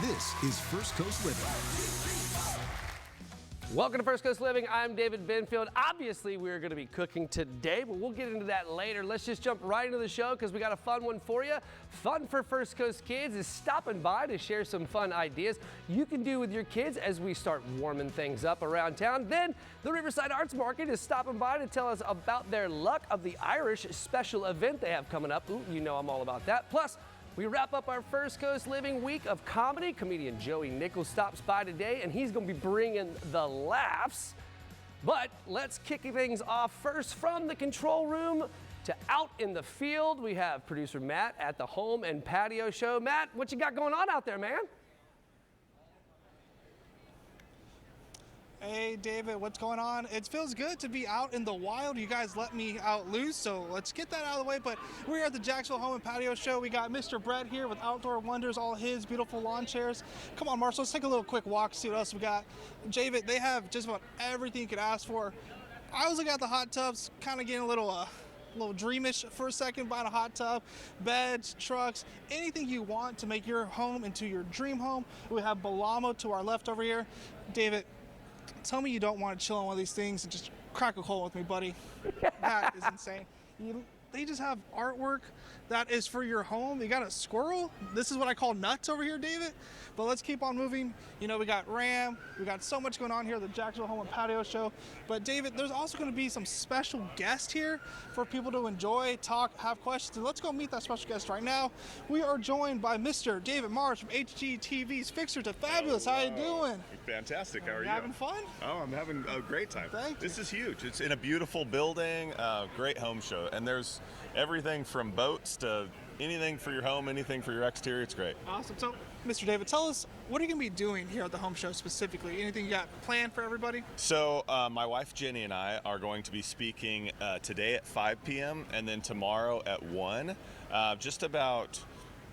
This is First Coast Living. Welcome to First Coast Living. I'm David Benfield. Obviously, we're going to be cooking today, but we'll get into that later. Let's just jump right into the show because we got a fun one for you. Fun for First Coast Kids is stopping by to share some fun ideas you can do with your kids as we start warming things up around town. Then the Riverside Arts Market is stopping by to tell us about their Luck of the Irish special event they have coming up. Ooh, you know I'm all about that. Plus, we wrap up our First Coast Living week of comedy. Comedian Joey Nichols stops by today, and he's going to be bringing the laughs. But let's kick things off first from the control room to out in the field. We have producer Matt at the Home and Patio Show. Matt, what you got going on out there, man? Hey David, what's going on? It feels good to be out in the wild. You guys let me out loose, so let's get that out of the way. But we're here at the Jacksonville Home and Patio Show. We got Mr. Brett here with Outdoor Wonders, all his beautiful lawn chairs. Come on, Marshall, let's take a little quick walk, see what else we got. David, they have just about everything you could ask for. I was looking at the hot tubs, kind of getting a little dreamish for a second, buying a hot tub, beds, trucks, anything you want to make your home into your dream home. We have Balamo to our left over here. David, tell me you don't want to chill on one of these things and just crack a cold with me, buddy. That is insane. They just have artwork that is for your home. You got a squirrel. This is what I call nuts over here, David. But let's keep on moving. You know, we got Ram. We got so much going on here at the Jacksonville Home and Patio Show. But David, there's also going to be some special guests here for people to enjoy, talk, have questions. And let's go meet that special guest right now. We are joined by Mr. David Mars from HGTV's Fixer to Fabulous. How you doing? Fantastic. How are you? Having fun? Oh, I'm having a great time. Thank you. This is huge. It's in a beautiful building, great home show. And there's everything from boats to anything for your home, anything for your exterior. It's great. Awesome. So, Mr. David, tell us, what are you going to be doing here at the home show specifically? Anything you got planned for everybody? So my wife Jenny and I are going to be speaking today at 5 p.m. and then tomorrow at 1, just about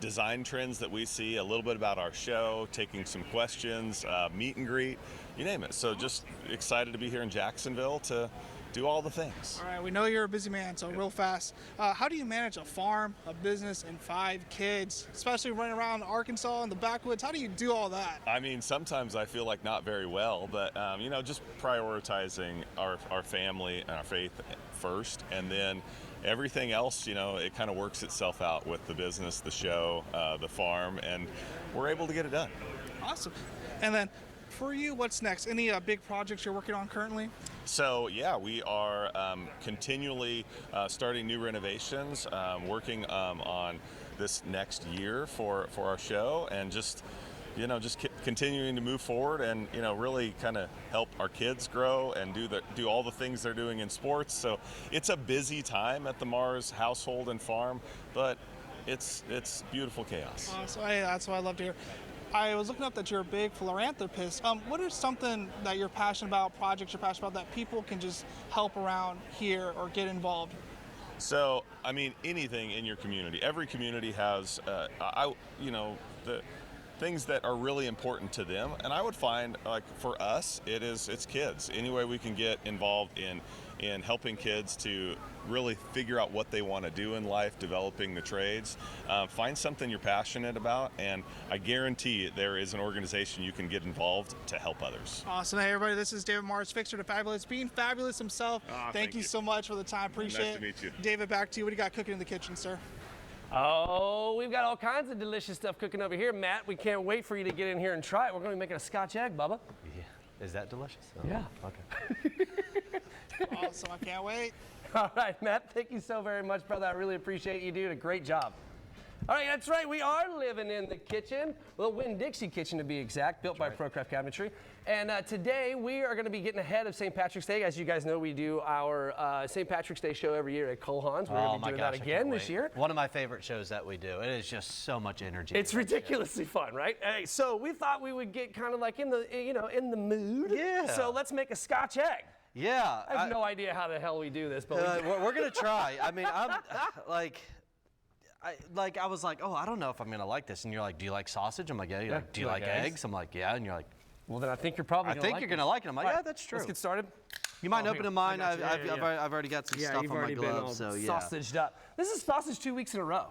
design trends that we see, a little bit about our show, taking some questions, meet and greet, you name it. So just excited to be here in Jacksonville to do all the things. All right, we know you're a busy man, so real fast. How do you manage a farm, a business, and 5 kids, especially running around Arkansas in the backwoods? How do you do all that? I mean, sometimes I feel like not very well, but you know, just prioritizing our family and our faith first, and then everything else, you know, it kind of works itself out with the business, the show, the farm, and we're able to get it done. Awesome. And then for you, what's next? Any big projects you're working on currently? So yeah, we are continually starting new renovations, working on this next year for our show, and just continuing to move forward, and really kind of help our kids grow and do all the things they're doing in sports. So it's a busy time at the Mars household and farm, but it's beautiful chaos. So that's what I love to hear. I was looking up that you're a big philanthropist. What is something that you're passionate about, projects you're passionate about, that people can just help around here or get involved? So, I mean, anything in your community. Every community has, the things that are really important to them. And I would find, like, for us, it's kids. Any way we can get involved in helping kids to really figure out what they want to do in life, developing the trades. Find something you're passionate about, and I guarantee there is an organization you can get involved to help others. Awesome. Hey, everybody, this is David Mars, Fixer to Fabulous, being fabulous himself. Thank you so much for the time. Appreciate it. Nice to meet you. David, back to you. What do you got cooking in the kitchen, sir? Oh, we've got all kinds of delicious stuff cooking over here, Matt. We can't wait for you to get in here and try it. We're going to be making a Scotch egg, Bubba. Yeah. Is that delicious? Oh, yeah. Okay. Awesome. I can't wait. All right, Matt, thank you so very much, brother. I really appreciate you doing a great job. All right, that's right. We are living in the kitchen, well, Winn-Dixie kitchen to be exact, built by ProCraft Cabinetry. And today we are going to be getting ahead of St. Patrick's Day. As you guys know, we do our St. Patrick's Day show every year at Cole Haan's. We're going to be doing that again this year. One of my favorite shows that we do. It is just so much energy. It's ridiculously fun, right? Hey, so we thought we would get kind of like in the mood. Yeah. So let's make a Scotch egg. Yeah. I have no idea how the hell we do this, but we're going to try. I mean, I'm I was like, oh, I don't know if I'm going to like this. And you're like, do you like sausage? I'm like, yeah. You're like, do you like eggs? I'm like, yeah. And you're like, well, then I think you're probably I think you're going to like it. I'm like, yeah, that's true. Let's get started. You mind opening mine? I've already got some stuff on my gloves. So yeah. Sausaged up. This is sausage 2 weeks in a row.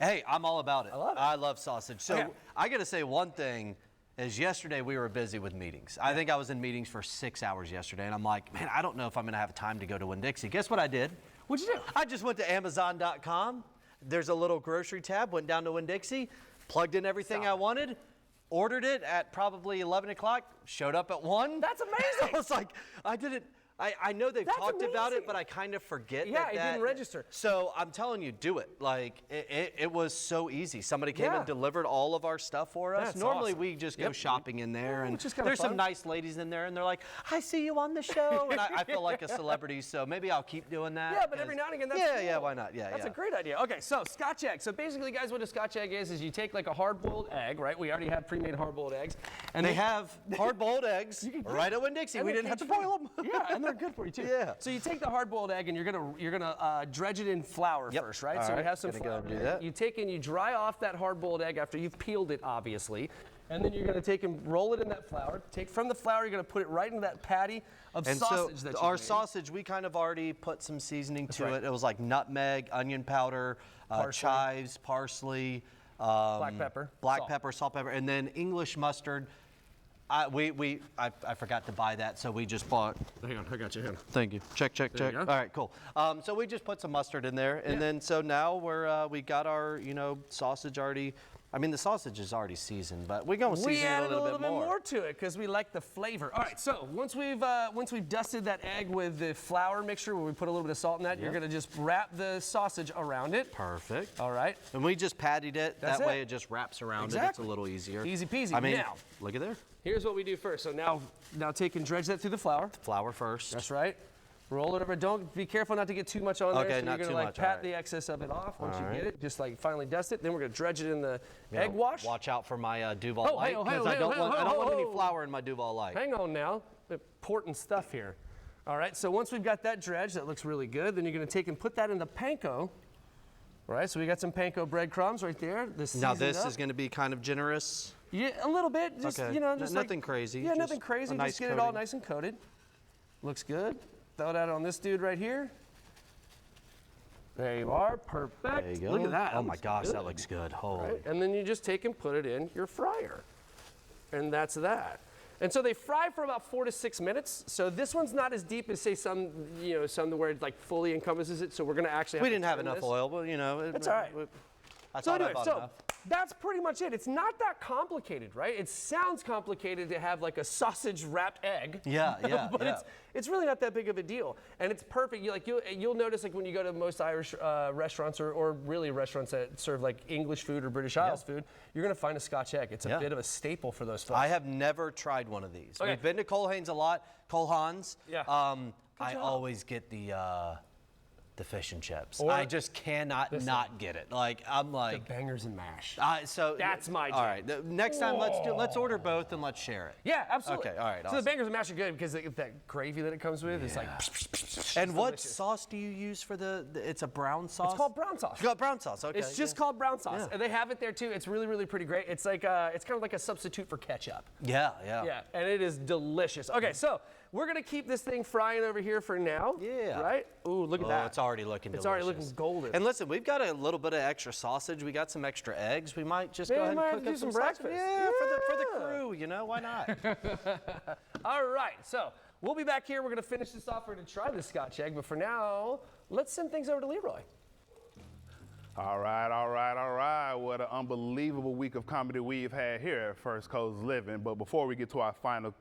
Hey, I'm all about it. I love it. I love sausage. So Okay. I got to say one thing is yesterday we were busy with meetings. I think I was in meetings for 6 hours yesterday, and I'm like, man, I don't know if I'm going to have time to go to Winn-Dixie. Guess what I did? What'd you do? I just went to Amazon.com. There's a little grocery tab, went down to Winn-Dixie, plugged in everything I wanted, ordered it at probably 11 o'clock, showed up at 1. That's amazing. I was like, I know they've That's talked about amazing. it, but I kind of forget Yeah, that it didn't register. So I'm telling you, do it. Like, it was so easy. Somebody came Yeah. and delivered all of our stuff for us. That's Normally, awesome. we just go Yep. shopping in there, and which is kinda there's fun. some nice ladies in there, and they're like, I see you on the show, and I feel like a celebrity, so maybe I'll keep doing that. Yeah, but every now and again, that's Yeah, cool. why not? Yeah, That's yeah. a great idea. Okay, so Scotch egg. So basically, guys, what a Scotch egg is you take like a hard-boiled egg, right? We already have pre-made hard-boiled eggs. And they have hard-boiled eggs right at Winn-Dixie. And We they're didn't have to cage-free. boil them. Yeah, and they're good for you too. Yeah. So you take the hard-boiled egg and you're gonna dredge it in flour Yep. first, right? All so we right, have some gonna go flour. and do that. You take and you dry off that hard-boiled egg after you've peeled it, obviously. And then you're gonna take and roll it in that flour. Take from the flour, you're gonna put it right into that patty of And sausage so that you our made. sausage, we kind of already put some seasoning to right. it. It was like nutmeg, onion powder, Parsley. chives, parsley, Black pepper, black salt. pepper, salt, pepper, and then English mustard. I forgot to buy that, so we just bought. Hang on, I got you. Hang on. Thank you. Check. There you All go. right, cool. So we just put some mustard in there, and then so now we got our sausage already. I mean, the sausage is already seasoned, but we're going to We season it added a little bit more. to it because we like the flavor. All right, so once we've dusted that egg with the flour mixture, where we put a little bit of salt in that, you're gonna just wrap the sausage around it. Perfect. All right. And we just patted it. That's that way it. it just wraps around it. It's Exactly. a little easier. Easy peasy. I mean, Now. look at there. Here's what we do first. So now take and dredge that through the flour. Flour first. That's right. Roll it over. Don't be careful not to get too much on there. Okay, So not you're too gonna much, pat all right. the excess of it off once All you right. get it. Just like finally dust it. Then we're gonna dredge it in the You egg know, wash. Watch out for my Duval Oh, Light hey, oh, because hey, I hey, don't hey, want oh, I don't want oh, any oh. flour in my Duval Light. Hang on now. Important stuff here. All right, so once we've got that dredged, that looks really good. Then you're gonna take and put that in the panko. All right, so we got some panko breadcrumbs right there. Now this is going to be kind of generous. Yeah, a little bit. Just Okay. just Nothing like, crazy, Yeah, just nothing crazy. a Just nice get it all coating. nice and coated. Looks good. Throw that on this dude right here. There you are. Perfect. There you go. Look at that. Oh my looks gosh, good. that looks good. Holy. Right? And then you just take and put it in your fryer. And that's that. And so they fry for about 4 to 6 minutes. So this one's not as deep as say some where it like fully encompasses it. So we're gonna actually We have to didn't have turn enough this. oil, but That's all right. I So thought I anyway, bought so enough. that's pretty much it. It's not that complicated, right? It sounds complicated to have like a sausage wrapped egg. Yeah, yeah, but yeah. it's really not that big of a deal, and it's perfect. You'll notice like when you go to most Irish restaurants or really restaurants that serve like English food or British Isles food, you're gonna find a Scotch egg. It's a Yeah. bit of a staple for those folks. I have never tried one of these. Okay. We've been to Colhane's a lot. Colhane's. Yeah. I job. always get the fish and chips. Or- I just cannot not get it. Like I'm like. Bangers and mash. So That's my All jam. right. Next time, let's order both and let's share it. Yeah, absolutely. Okay, all right, So awesome. the bangers and mash are good because that gravy that it comes with is like. And what delicious. sauce do you use for it's a brown sauce? It's called brown sauce. You got brown sauce. Okay. It's just yeah. called brown sauce, Yeah. and they have it there too. It's really, really pretty great. It's like it's kind of like a substitute for ketchup. Yeah. Yeah, and it is delicious. Okay, so we're gonna keep this thing frying over here for now. Yeah. Right? Ooh, look at Oh, that. it's already looking It's delicious. already looking golden. And listen, we've got a little bit of extra sausage. We got some extra eggs. We might just Maybe go ahead we might and have cook to do up some sausage. breakfast. Yeah, for the Yeah. crew. Why not? All right, so we'll be back here. We're gonna finish this off. We're gonna try this Scotch egg, but for now, let's send things over to Leroy. All right. What an unbelievable week of comedy we've had here at First Coast Living. But before we get to our final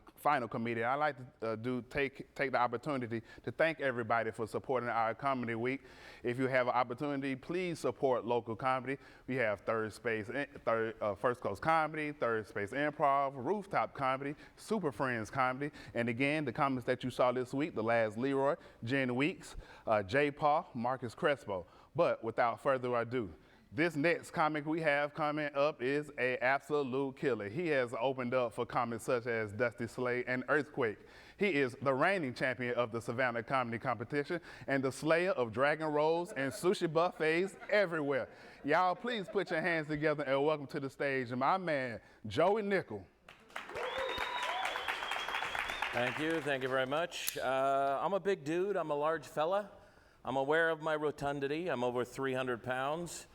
comedian, I'd like to take the opportunity to thank everybody for supporting our comedy week. If you have an opportunity, please support local comedy. We have First Coast Comedy, Third Space Improv, Rooftop Comedy, Super Friends Comedy, and again, the comments that you saw this week, the last Leroy, Jen Weeks, Jay Paul, Marcus Crespo. But without further ado, this next comic we have coming up is an absolute killer. He has opened up for comics such as Dusty Slade and Earthquake. He is the reigning champion of the Savannah Comedy Competition and the slayer of dragon rolls and sushi buffets everywhere. Y'all, please put your hands together and welcome to the stage my man, Joey Nickel. Thank you very much. I'm a big dude, I'm a large fella. I'm aware of my rotundity, I'm over 300 pounds.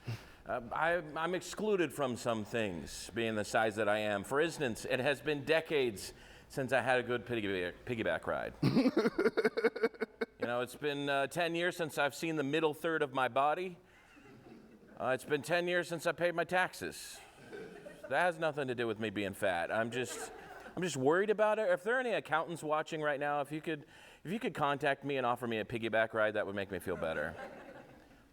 I'm excluded from some things, being the size that I am. For instance, it has been decades since I had a good piggyback ride. You know, it's been 10 years since I've seen the middle third of my body. It's been 10 years since I paid my taxes. That has nothing to do with me being fat. I'm just worried about it. If there are any accountants watching right now, if you could contact me and offer me a piggyback ride, that would make me feel better.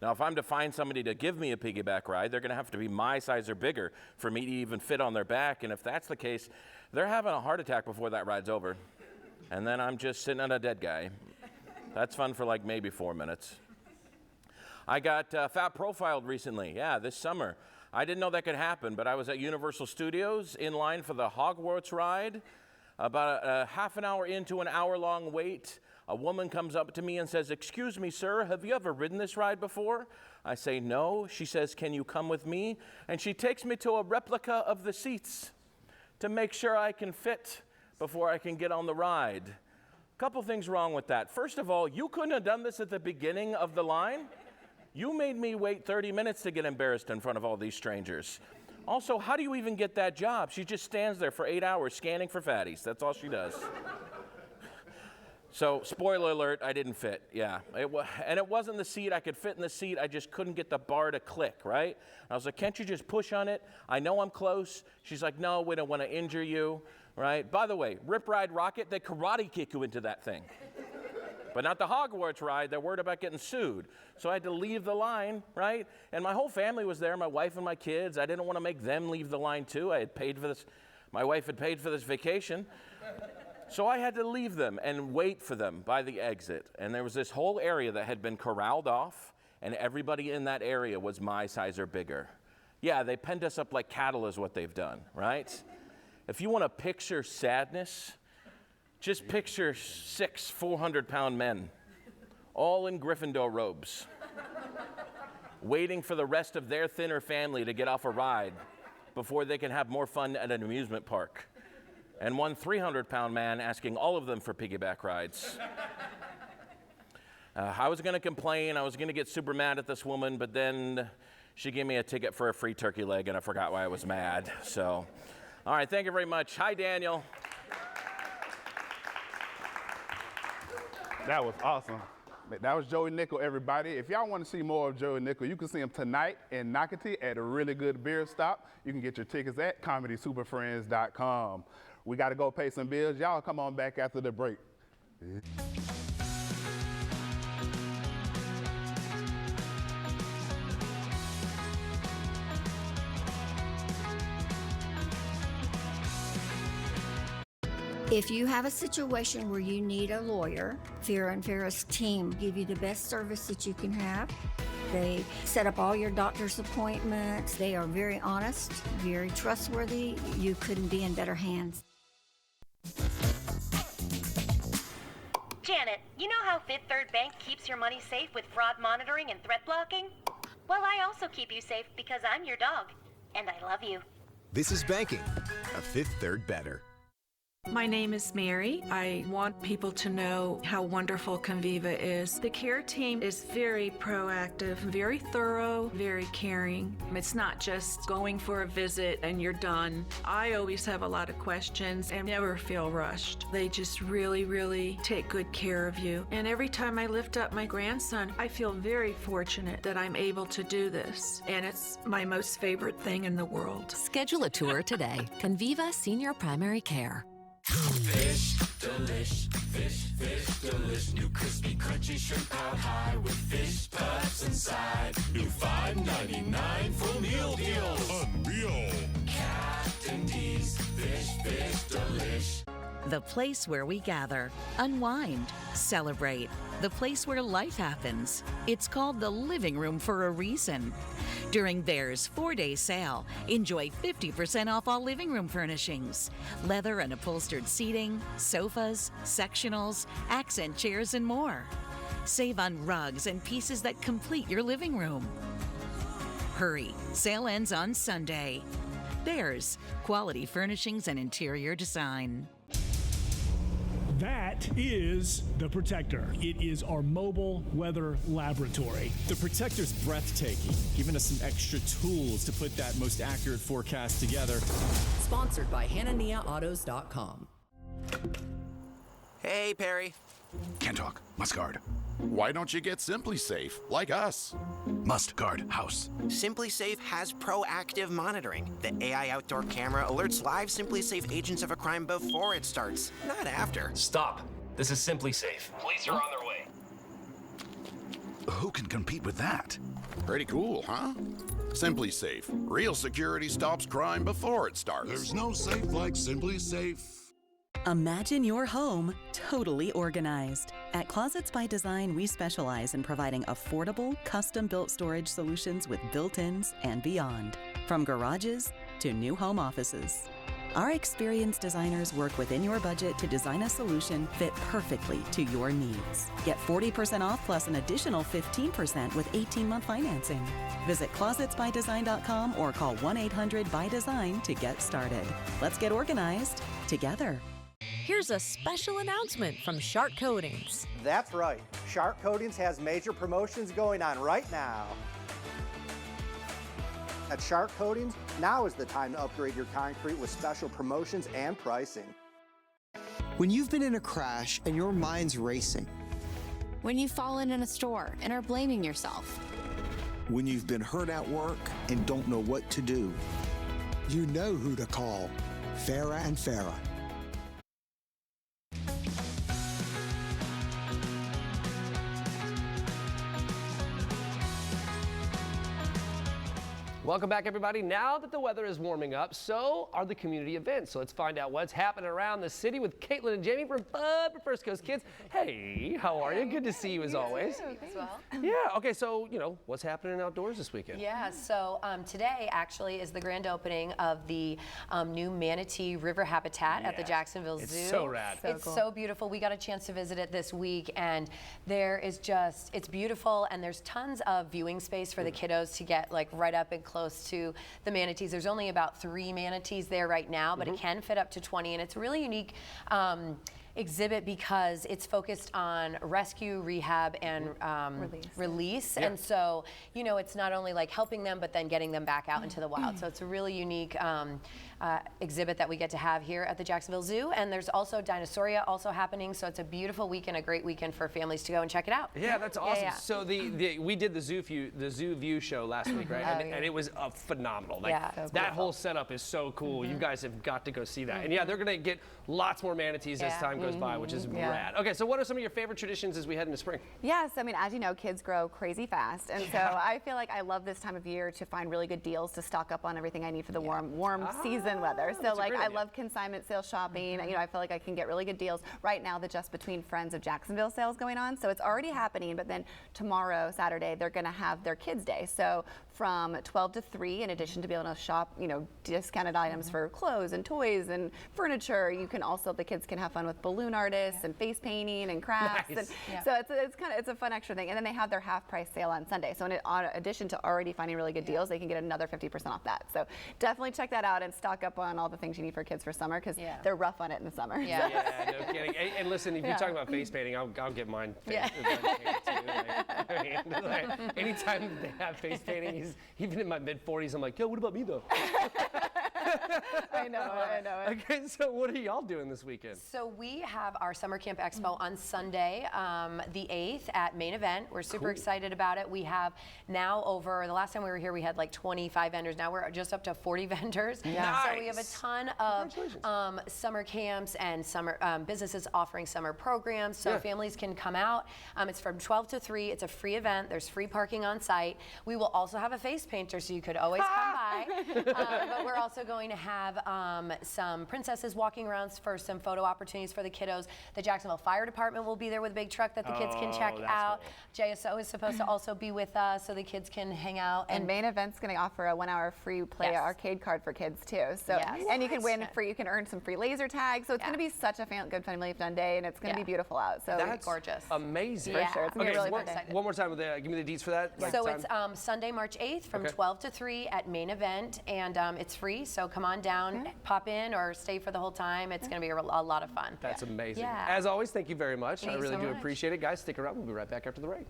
Now, if I'm to find somebody to give me a piggyback ride, they're going to have to be my size or bigger for me to even fit on their back. And if that's the case, they're having a heart attack before that ride's over. And then I'm just sitting on a dead guy. That's fun for like maybe 4 minutes. I got fat profiled recently. Yeah, this summer. I didn't know that could happen, but I was at Universal Studios in line for the Hogwarts ride. About a half an hour into an hour-long wait, a woman comes up to me and says, "Excuse me, sir, have you ever ridden this ride before?" I say, "No." She says, "Can you come with me?" And she takes me to a replica of the seats to make sure I can fit before I can get on the ride. Couple things wrong with that. First of all, you couldn't have done this at the beginning of the line. You made me wait 30 minutes to get embarrassed in front of all these strangers. Also, how do you even get that job? She just stands there for 8 hours scanning for fatties. That's all she does. So, spoiler alert, I didn't fit, yeah. And it wasn't the seat. I could fit in the seat. I just couldn't get the bar to click, right? I was like, "Can't you just push on it? I know I'm close." She's like, "No, we don't want to injure you," right? By the way, Rip Ride Rocket, they karate kick you into that thing. But not the Hogwarts ride. They're worried about getting sued. So I had to leave the line, right? And my whole family was there, my wife and my kids. I didn't want to make them leave the line too. I had paid for this. My wife had paid for this vacation. So I had to leave them and wait for them by the exit. And there was this whole area that had been corralled off, and everybody in that area was my size or bigger. Yeah, they penned us up like cattle is what they've done, right? If you want to picture sadness, just picture 6 400-pound men, all in Gryffindor robes, waiting for the rest of their thinner family to get off a ride before they can have more fun at an amusement park. And one 300-pound man asking all of them for piggyback rides. I was going to complain. I was going to get super mad at this woman, but then she gave me a ticket for a free turkey leg, and I forgot why I was mad. So, all right, thank you very much. Hi, Daniel. That was awesome. That was Joey Nickel, everybody. If y'all want to see more of Joey Nickel, you can see him tonight in Nocatee at a really good beer stop. You can get your tickets at ComedySuperFriends.com. We got to go pay some bills. Y'all come on back after the break. If you have a situation where you need a lawyer, Farrah & Farrah's team give you the best service that you can have. They set up all your doctor's appointments. They are very honest, very trustworthy. You couldn't be in better hands. Janet, you know how Fifth Third Bank keeps your money safe with fraud monitoring and threat blocking? Well, I also keep you safe because I'm your dog, and I love you. This is banking, a Fifth Third better. My name is Mary. I want people to know how wonderful Conviva is. The care team is very proactive, very thorough, very caring. It's not just going for a visit and you're done. I always have a lot of questions and never feel rushed. They just really, really take good care of you. And every time I lift up my grandson, I feel very fortunate that I'm able to do this. And it's my most favorite thing in the world. Schedule a tour today. Conviva Senior Primary Care. Fish delish, fish delish. New crispy, crunchy shrimp out high with fish puffs inside. New $5.99 full meal deals. Unreal. Captain D's fish delish. The place where we gather, unwind, celebrate. The place where life happens. It's called the living room for a reason. During Theirs 4-day sale, enjoy 50% off all living room furnishings. Leather and upholstered seating, sofas, sectionals, accent chairs, and more. Save on rugs and pieces that complete your living room. Hurry, sale ends on Sunday. Theirs, quality furnishings and interior design. That is the Protector. It is our mobile weather laboratory. The Protector's breathtaking, giving us some extra tools to put that most accurate forecast together. Sponsored by HananiahAutos.com. Hey, Perry. Can't talk. Must guard. Why don't you get Simply Safe, like us? Must guard house. Simply Safe has proactive monitoring. The AI outdoor camera alerts live Simply Safe agents of a crime before it starts, not after. Stop. This is Simply Safe. Police are on their way. Who can compete with that? Pretty cool, huh? Simply Safe. Real security stops crime before it starts. There's no safe like Simply Safe. Imagine your home totally organized. At Closets by Design, we specialize in providing affordable, custom-built storage solutions with built-ins and beyond, from garages to new home offices. Our experienced designers work within your budget to design a solution fit perfectly to your needs. Get 40% off plus an additional 15% with 18-month financing. Visit closetsbydesign.com or call 1-800-BY-DESIGN to get started. Let's get organized together. Here's a special announcement from Shark Coatings. That's right. Shark Coatings has major promotions going on right now. At Shark Coatings, now is the time to upgrade your concrete with special promotions and pricing. When you've been in a crash and your mind's racing. When you've fallen in a store and are blaming yourself. When you've been hurt at work and don't know what to do. You know who to call. Farah and Farah. Welcome back, everybody. Now that the weather is warming up, so are the community events. So let's find out what's happening around the city with Caitlin and Jamie from Bud for First Coast Kids. Hey, how are you? Good to see you as always. As well. Yeah, okay, so, what's happening outdoors this weekend? Yeah, so today actually is the grand opening of the new manatee river habitat at the Jacksonville Zoo. It's so rad. It's so beautiful. We got a chance to visit it this week, and there is it's beautiful, and there's tons of viewing space for the kiddos to get right up and close to the manatees. There's only about 3 manatees there right now, but it can fit up to 20, and it's a really unique exhibit because it's focused on rescue, rehab, and release. Yeah. And so, it's not only helping them, but then getting them back out into the wild. So it's a really unique exhibit that we get to have here at the Jacksonville Zoo. And there's also Dinosauria also happening. So it's a beautiful weekend, a great weekend for families to go and check it out. Yeah, that's awesome. Yeah. So we did the Zoo View show last week, right? And it was phenomenal. That whole setup is so cool. You guys have got to go see that. And yeah, they're going to get lots more manatees as time goes by, which is rad. Okay, so what are some of your favorite traditions as we head into spring? Yes, I mean, as you know, kids grow crazy fast. And so I feel like I love this time of year to find really good deals to stock up on everything I need for the warm season weather. So I love consignment sale shopping. I feel like I can get really good deals. Right now, the Just Between Friends of Jacksonville sale is going on. So it's already happening, but then tomorrow, Saturday, they're going to have their Kids Day. So from 12 to 3, in addition to be able to shop, discounted items for clothes and toys and furniture, the kids can have fun with balloon artists and face painting and crafts. Nice. And so it's a fun extra thing. And then they have their half price sale on Sunday. So in addition to already finding really good deals, they can get another 50% off that. So definitely check that out and stock up on all the things you need for kids for summer because they're rough on it in the summer. Yeah, no kidding. And listen, if you're talking about face painting, I'll get mine painted too. Anytime they have face painting, even in my mid-40s, I'm like, yo, what about me though? I know it. Okay, so what are y'all doing this weekend? So we have our Summer Camp Expo on Sunday, the 8th at Main Event. We're super excited about it. We have now the last time we were here, we had 25 vendors. Now we're just up to 40 vendors. Nice. So we have a ton of summer camps and summer businesses offering summer programs. So families can come out. It's from 12 to 3. It's a free event. There's free parking on site. We will also have a face painter, so you could always come by. But we're also going to have some princesses walking around for some photo opportunities for the kiddos. The Jacksonville Fire Department will be there with a big truck that the kids can check out. Cool. JSO is supposed to also be with us so the kids can hang out. And Main Event's going to offer a 1-hour free play arcade card for kids too. So and you can win you can earn some free laser tags. So it's going to be such a good family fun day, and it's going to be beautiful out. So that's gorgeous. Amazing. For sure. It's going to be really fun day. One more time, give me the deets for that. So it's Sunday, March 8th from 12 to 3 at Main Event, and it's free. So come on on down, pop in, or stay for the whole time. It's going to be a lot of fun. That's amazing. Yeah. As always, thank you very much. I Thanks really so do much. appreciate it. Guys, stick around. We'll be right back after the break.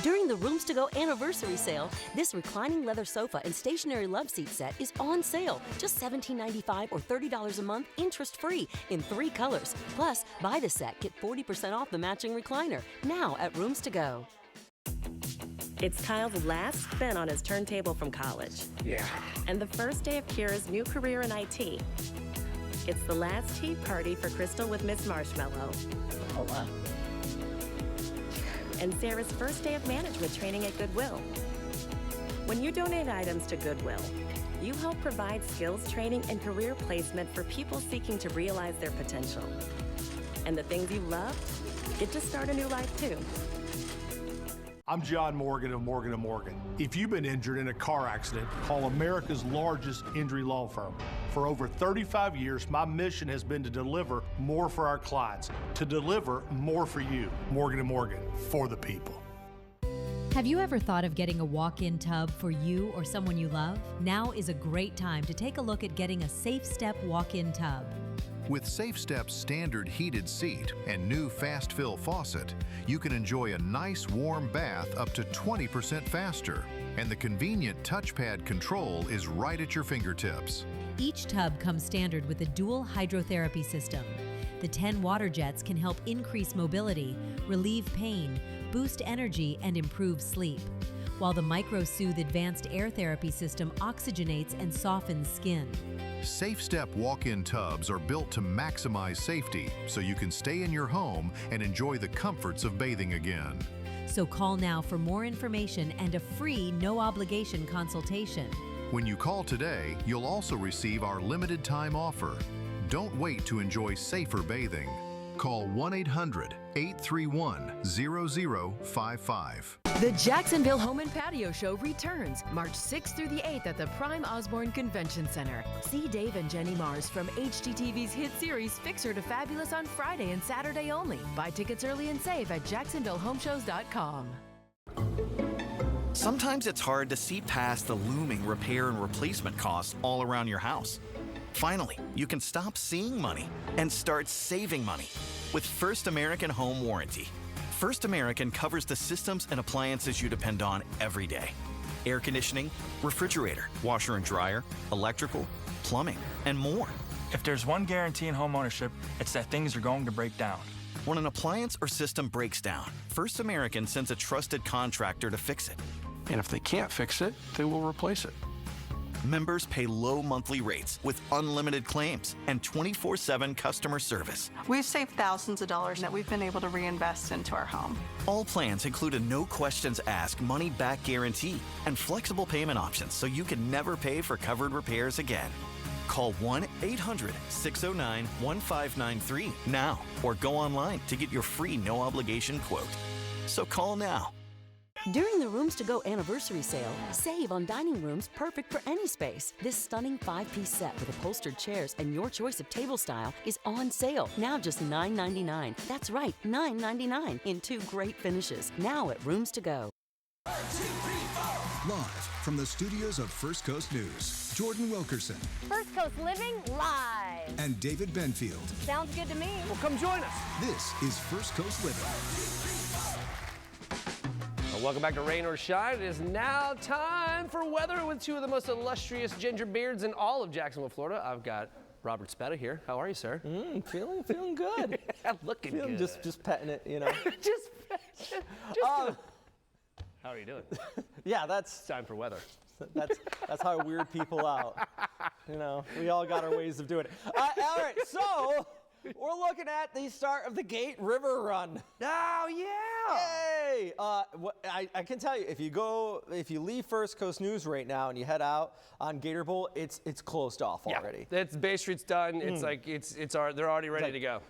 During the Rooms to Go anniversary sale, this reclining leather sofa and stationary love seat set is on sale. Just $17.95 or $30 a month, interest-free, in 3 colors. Plus, buy the set, get 40% off the matching recliner. Now at Rooms to Go. It's Kyle's last spin on his turntable from college. Yeah. And the first day of Kira's new career in IT. It's the last tea party for Crystal with Miss Marshmallow. Hola. And Sarah's first day of management training at Goodwill. When you donate items to Goodwill, you help provide skills training and career placement for people seeking to realize their potential. And the things you love get to start a new life too. I'm John Morgan of Morgan & Morgan. If you've been injured in a car accident, call America's largest injury law firm. For over 35 years, my mission has been to deliver more for our clients, to deliver more for you. Morgan & Morgan, for the people. Have you ever thought of getting a walk-in tub for you or someone you love? Now is a great time to take a look at getting a Safe Step walk-in tub. With Safe Step's standard heated seat and new fast fill faucet, you can enjoy a nice warm bath up to 20% faster. And the convenient touchpad control is right at your fingertips. Each tub comes standard with a dual hydrotherapy system. The 10 water jets can help increase mobility, relieve pain, boost energy, and improve sleep, while the MicroSoothe advanced air therapy system oxygenates and softens skin. Safe Step walk-in tubs are built to maximize safety so you can stay in your home and enjoy the comforts of bathing again. So call now for more information and a free no-obligation consultation. When you call today, you'll also receive our limited time offer. Don't wait to enjoy safer bathing. Call 1-800-831-0055. The Jacksonville Home and Patio Show returns March 6th through the 8th at the Prime Osborne Convention Center. See Dave and Jenny Mars from HGTV's hit series Fixer to Fabulous on Friday and Saturday only. Buy tickets early and save at jacksonvillehomeshows.com. Sometimes it's hard to see past the looming repair and replacement costs all around your house. Finally, you can stop seeing money and start saving money with First American Home Warranty. First American covers the systems and appliances you depend on every day. Air conditioning, refrigerator, washer and dryer, electrical, plumbing, and more. If there's one guarantee in home ownership, it's that things are going to break down. When an appliance or system breaks down, First American sends a trusted contractor to fix it. And if they can't fix it, they will replace it. Members pay low monthly rates with unlimited claims and 24/7 customer service. We've saved thousands of dollars that we've been able to reinvest into our home. All plans include a no questions asked money back guarantee and flexible payment options so you can never pay for covered repairs again. Call 1-800-609-1593 now or go online to get your free no obligation quote. So call now. During the Rooms to Go anniversary sale, save on dining rooms perfect for any space. This stunning 5-piece set with upholstered chairs and your choice of table style is on sale. Now just $9.99. That's right, $9.99 in 2 great finishes. Now at Rooms to Go. Live from the studios of First Coast News, Jordan Wilkerson First Coast Living live. and David Benfield. Sounds good to me. Well, come join us. This is First Coast Living. Welcome back to Rain or Shine. It is now time for weather with 2 of the most illustrious ginger beards in all of Jacksonville, Florida. I've got Robert Spetta here. How are you, sir? Feeling good. Looking good. Just petting it, you know. How are you doing? Yeah, that's time for weather. That's how I weird people out. You know, we all got our ways of doing it. All right, so we're looking at the start of the Gate River Run. Oh yeah! Yay! I can tell you, if you leave First Coast News right now and you head out on Gator Bowl, it's closed off already. It's Bay Street's done. It's like they're already ready to go.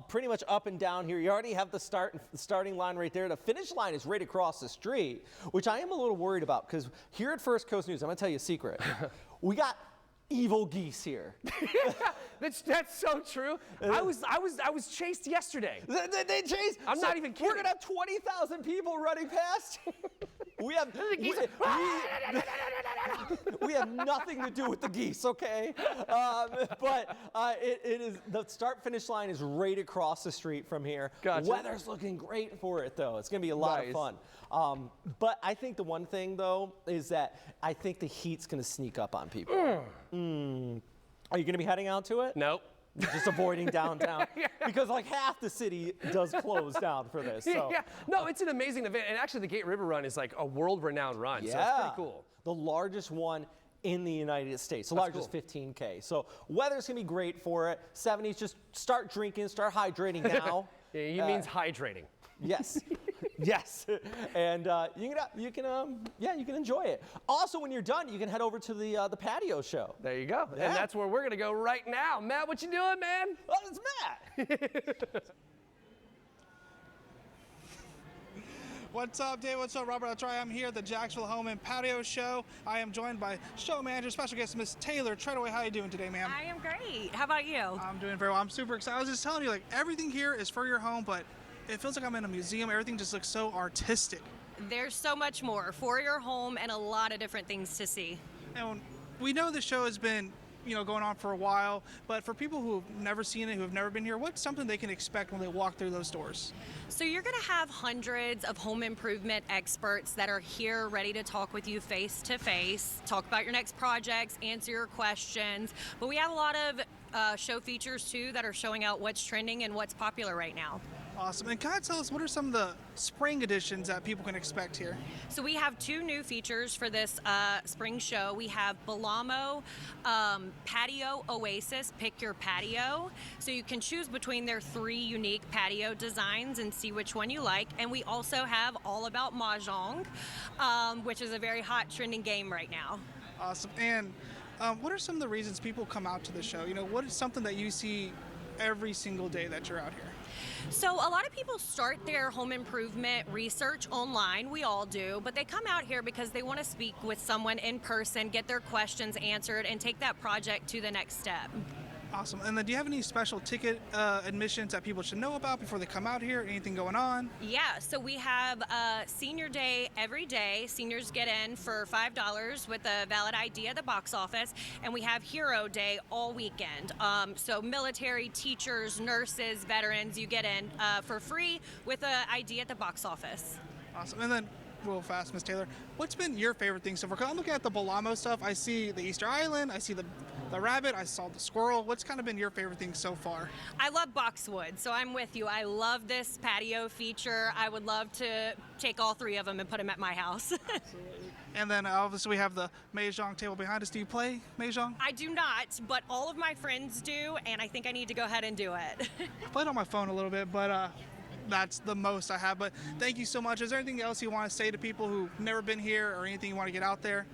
Pretty much up and down here. You already have the starting line right there. The finish line is right across the street, which I am a little worried about because here at First Coast News, I'm gonna tell you a secret. We got evil geese here. That's so true. I was chased yesterday. They chased. I'm not even kidding. We're gonna have 20,000 people running past. We have nothing to do with the geese, okay? But it is the start-finish line is right across the street from here. Gotcha. Weather's looking great for it, though. It's gonna be a lot of fun. But I think the one thing, though, is that I think the heat's gonna sneak up on people. Are you gonna be heading out to it? Nope. Just avoiding downtown because like half the city does close down for this. So. Yeah, no, it's an amazing event, and actually the Gate River Run is like a world-renowned run, so it's pretty cool. The largest one in the United States, the largest 15K. So weather's gonna be great for it. 70s, just start drinking, start hydrating now. Yeah, he means hydrating. Yes, yes, and you can enjoy it. Also, when you're done, you can head over to the patio show. There you go, and that's where we're gonna go right now. Matt, what you doing, man? Oh, it's Matt. What's up, Dave? What's up, Robert? That's right. I'm here at the Jacksonville Home and Patio Show. I am joined by show manager, special guest, Miss Taylor Treadaway. How are you doing today, ma'am? I am great. How about you? I'm doing very well. I'm super excited. I was just telling you, like, everything here is for your home, but it feels like I'm in a museum. Everything just looks so artistic. There's so much more for your home and a lot of different things to see. And we know the show has been, going on for a while, but for people who have never seen it, who have never been here, what's something they can expect when they walk through those doors? So you're going to have hundreds of home improvement experts that are here ready to talk with you face to face, talk about your next projects, answer your questions. But we have a lot of show features too that are showing out what's trending and what's popular right now. Awesome. And can you tell us what are some of the spring editions that people can expect here? So we have two new features for this spring show. We have Belamo Patio Oasis, Pick Your Patio. So you can choose between their 3 unique patio designs and see which one you like. And we also have All About Mahjong, which is a very hot trending game right now. Awesome. And what are some of the reasons people come out to the show? What is something that you see every single day that you're out here? So a lot of people start their home improvement research online. We all do, but they come out here because they want to speak with someone in person, get their questions answered, and take that project to the next step. Awesome. And then do you have any special ticket admissions that people should know about before they come out here? Anything going on? Yeah, so we have Senior Day every day. Seniors get in for $5 with a valid ID at the box office. And we have Hero Day all weekend. So military, teachers, nurses, veterans, you get in for free with an ID at the box office. Awesome. And then real fast, Miss Taylor, what's been your favorite thing so far? I'm looking at the Belamo stuff. I see the Easter Island. I see the rabbit. I saw the squirrel. What's kind of been your favorite thing so far? I love boxwood, so I'm with you. I love this patio feature. I would love to take all 3 of them and put them at my house. Absolutely. And then obviously we have the Mahjong table behind us. Do you play Mahjong? I do not, but all of my friends do, and I think I need to go ahead and do it. I played on my phone a little bit, but that's the most I have. But thank you so much. Is there anything else you want to say to people who've never been here or anything you want to get out there?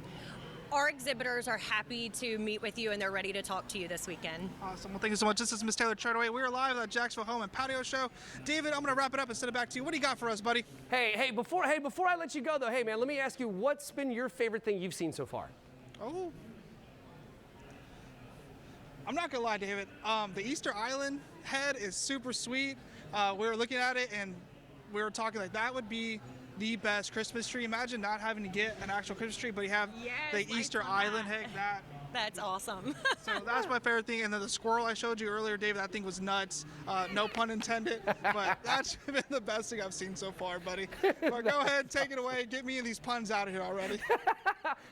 Our exhibitors are happy to meet with you, and they're ready to talk to you this weekend. Awesome. Well, thank you so much. This is Miss Taylor Treadaway. We are live at the Jacksonville Home and Patio Show. David, I'm going to wrap it up and send it back to you. What do you got for us, buddy? Hey, before I let you go, though, hey, man, let me ask you, what's been your favorite thing you've seen so far? Oh. I'm not going to lie, David. The Easter Island head is super sweet. We were looking at it, and we were talking like that would be the best Christmas tree. Imagine not having to get an actual Christmas tree, but you have the Easter Island head. That's awesome. So that's my favorite thing. And then the squirrel I showed you earlier, David, that thing was nuts. No pun intended, but that's been the best thing I've seen so far, buddy. But go ahead, take it away. Get me and these puns out of here already.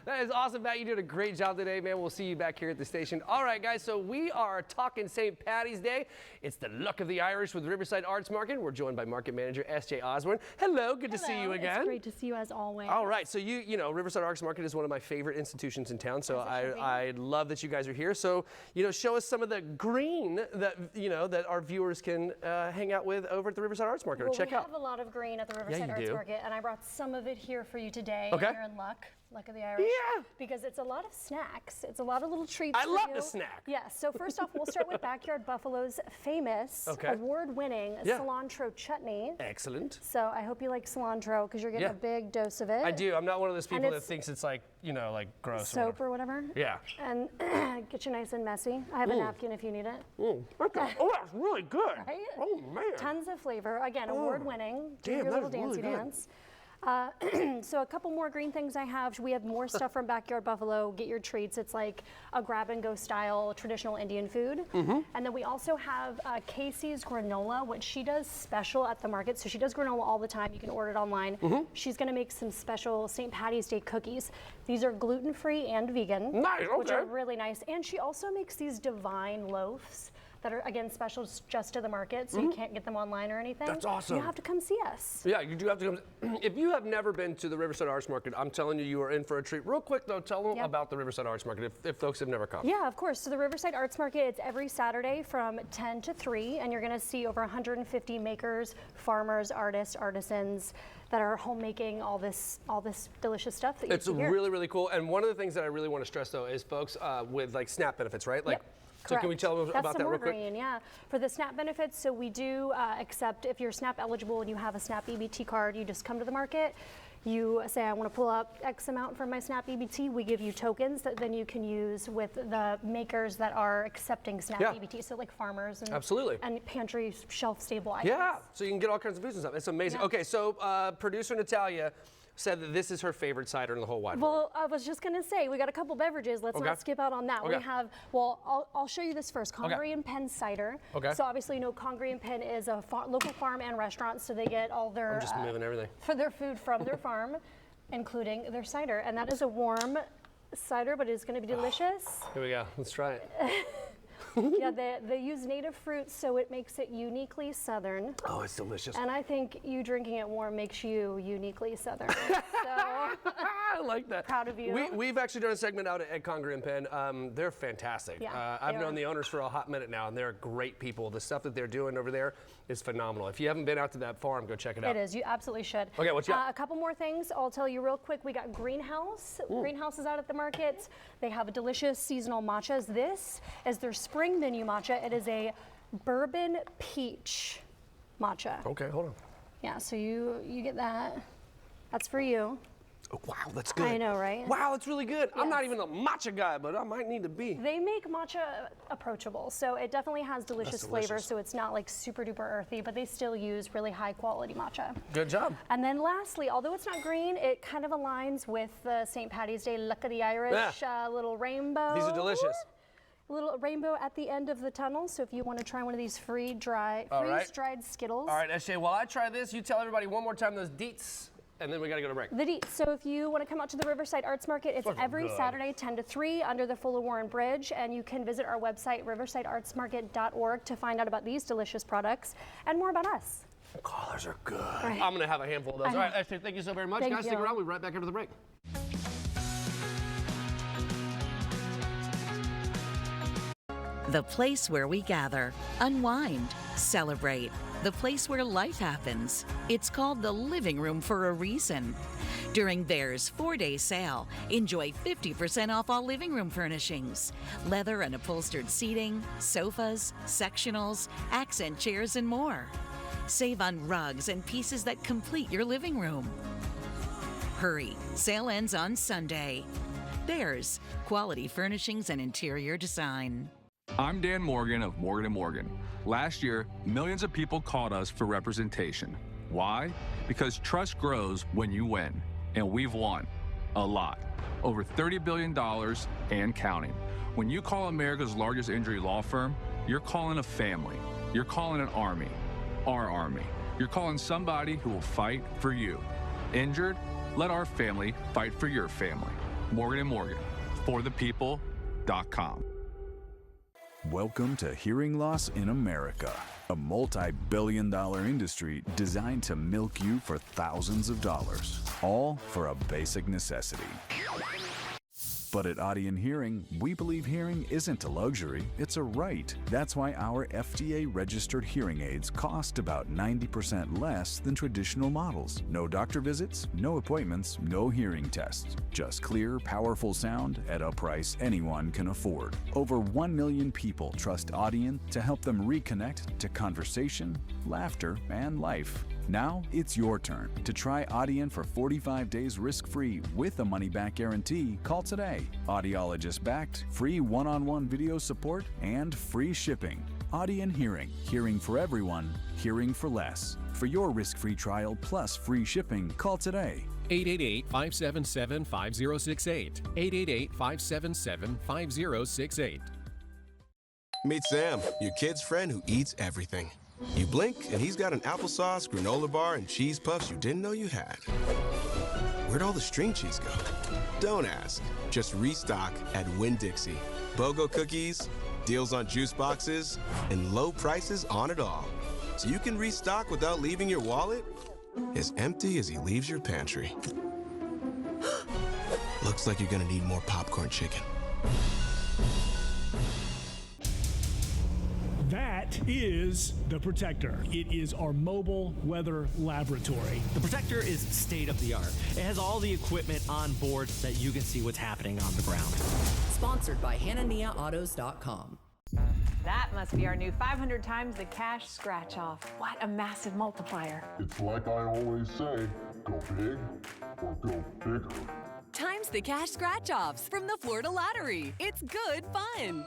That is awesome, Matt. You did a great job today, man. We'll see you back here at the station. All right, guys, so we are talking St. Paddy's Day. It's the Luck of the Irish with Riverside Arts Market. We're joined by market manager S.J. Osborne. Hello, good to see you again. It's great to see you as always. All right, so you know, Riverside Arts Market is one of my favorite institutions in town, so I love that you guys are here. So, show us some of the green that, that our viewers can hang out with over at the Riverside Arts Market or check out. We have a lot of green at the Riverside Arts Market, and I brought some of it here for you today. Okay. Here in Luck of the Irish. Yeah. Because it's a lot of snacks. It's a lot of little treats I for love you. the snack. Yes. So first off, we'll start with Backyard Buffalo's famous, award-winning cilantro chutney. Excellent. So I hope you like cilantro because you're getting a big dose of it. I do. I'm not one of those people that thinks it's like, like gross. Soap or whatever. Yeah. And get you nice and messy. I have a napkin if you need it. Okay. Oh, that's really good. Right? Oh, man. Tons of flavor. Again, award-winning. Do Damn, your that little is really dancey good. dance. So a couple more green things I have. We have more stuff from Backyard Buffalo. Get your treats. It's like a grab-and-go style traditional Indian food. And then we also have Casey's granola, which she does special at the market. So she does granola all the time. You can order it online. She's going to make some special St. Patty's Day cookies. These are gluten-free and vegan, Nice, which okay. are really nice. And she also makes these divine loaves that are, again, special just to the market, so you can't get them online or anything. That's awesome. You have to come see us. Yeah, you do have to come. If you have never been to the Riverside Arts Market, I'm telling you, you are in for a treat. Real quick, though, tell them about the Riverside Arts Market if folks have never come. Yeah, of course. So the Riverside Arts Market, it's every Saturday from 10 to 3, and you're going to see over 150 makers, farmers, artists, artisans that are homemaking all this delicious stuff that you It's see here. really, really cool. And one of the things that I really want to stress, though, is folks with like SNAP benefits, right? Like, so can we tell them about that real quick? Green, yeah. For the SNAP benefits, so we do accept if you're SNAP eligible and you have a SNAP EBT card, you just come to the market. You say, I want to pull up X amount from my SNAP EBT. We give you tokens that then you can use with the makers that are accepting SNAP EBT. So like farmers and, and pantry shelf stable items. Yeah, so you can get all kinds of foods and stuff. It's amazing. Yeah. Okay, so producer Natalia said that this is her favorite cider in the whole wide world. Well, I was just going to say, we got a couple beverages. Let's not skip out on that. Okay. We have, well, I'll show you this first, Congaree and Penn cider. Okay. So obviously, you know, Congaree and Penn is a local farm and restaurant, so they get all their I'm just moving everything. for their food from their farm, including their cider. And that is a warm cider, but it's going to be delicious. Here we go. Let's try it. Yeah, they use native fruits, so it makes it uniquely Southern. Oh, it's delicious. And I think you drinking it warm makes you uniquely Southern. So I like that. Proud of you. We've actually done a segment out at Congaree and Penn. They're fantastic. Yeah, I've they known are. the owners for a hot minute now, and they're great people. The stuff that they're doing over there is phenomenal. If you haven't been out to that farm, go check it out. It is. You absolutely should. Okay, what you got? A couple more things I'll tell you real quick. We got Greenhouse. Greenhouse is out at the market. They have a delicious seasonal matchas. This is their spring menu matcha. It is a bourbon peach matcha. Okay, hold on. Yeah, so you get that. That's for you. Oh, wow, that's good. I know, right? Wow, that's really good. I'm not even a matcha guy, but I might need to be. They make matcha approachable, so it definitely has delicious flavor, delicious. so it's not like super duper earthy, but they still use really high quality matcha. Good job. And then lastly, although it's not green, it kind of aligns with the St. Patty's Day Luck of the Irish little rainbow. These are delicious. Little rainbow at the end of the tunnel, so if you want to try one of these freeze-dried Skittles. All right, SJ, while I try this, you tell everybody one more time those deets, and then we got to go to break. The deets. So if you want to come out to the Riverside Arts Market, it's every Saturday 10 to 3 under the Fuller Warren Bridge, and you can visit our website, riversideartsmarket.org, to find out about these delicious products and more about us. The collars are good. Right. I'm going to have a handful of those. All right, SJ, thank you so very much. Thank Guys, stick you. around. We'll be right back after the break. The place where we gather, unwind, celebrate. The place where life happens. It's called the living room for a reason. During Bear's 4-day sale, enjoy 50% off all living room furnishings. Leather and upholstered seating, sofas, sectionals, accent chairs, and more. Save on rugs and pieces that complete your living room. Hurry, sale ends on Sunday. Bear's, quality furnishings and interior design. I'm Dan Morgan of Morgan & Morgan. Last year, millions of people called us for representation. Why? Because trust grows when you win, and we've won. A lot. Over $30 billion and counting. When you call America's largest injury law firm, you're calling a family. You're calling an army. Our army. You're calling somebody who will fight for you. Injured? Let our family fight for your family. Morgan & Morgan. ForThePeople.com. Welcome to Hearing Loss in America, a multi-billion-dollar industry designed to milk you for thousands of dollars, all for a basic necessity. But at Audien Hearing, we believe hearing isn't a luxury, it's a right. That's why our FDA-registered hearing aids cost about 90% less than traditional models. No doctor visits, no appointments, no hearing tests. Just clear, powerful sound at a price anyone can afford. Over 1 million people trust Audien to help them reconnect to conversation, laughter, and life. Now it's your turn to try Audien for 45 days risk-free with a money-back guarantee. Call today. Audiologist-backed, free one-on-one video support, and free shipping. Audien Hearing. Hearing for everyone. Hearing for less. For your risk-free trial plus free shipping, call today. 888-577-5068. 888-577-5068. Meet Sam, your kid's friend who eats everything. You blink, and he's got an applesauce, granola bar, and cheese puffs you didn't know you had. Where'd all the string cheese go? Don't ask. Just restock at Winn-Dixie. BOGO cookies, deals on juice boxes, and low prices on it all. So you can restock without leaving your wallet as empty as he leaves your pantry. Looks like you're gonna need more popcorn chicken. That is the Protector. It is our mobile weather laboratory. The Protector is state of the art. It has all the equipment on board that you can see what's happening on the ground. Sponsored by HananiahAutos.com. That must be our new 500 times the cash scratch off. What a massive multiplier. It's like I always say, go big or go bigger. Times the cash scratch offs from the Florida Lottery. It's good fun.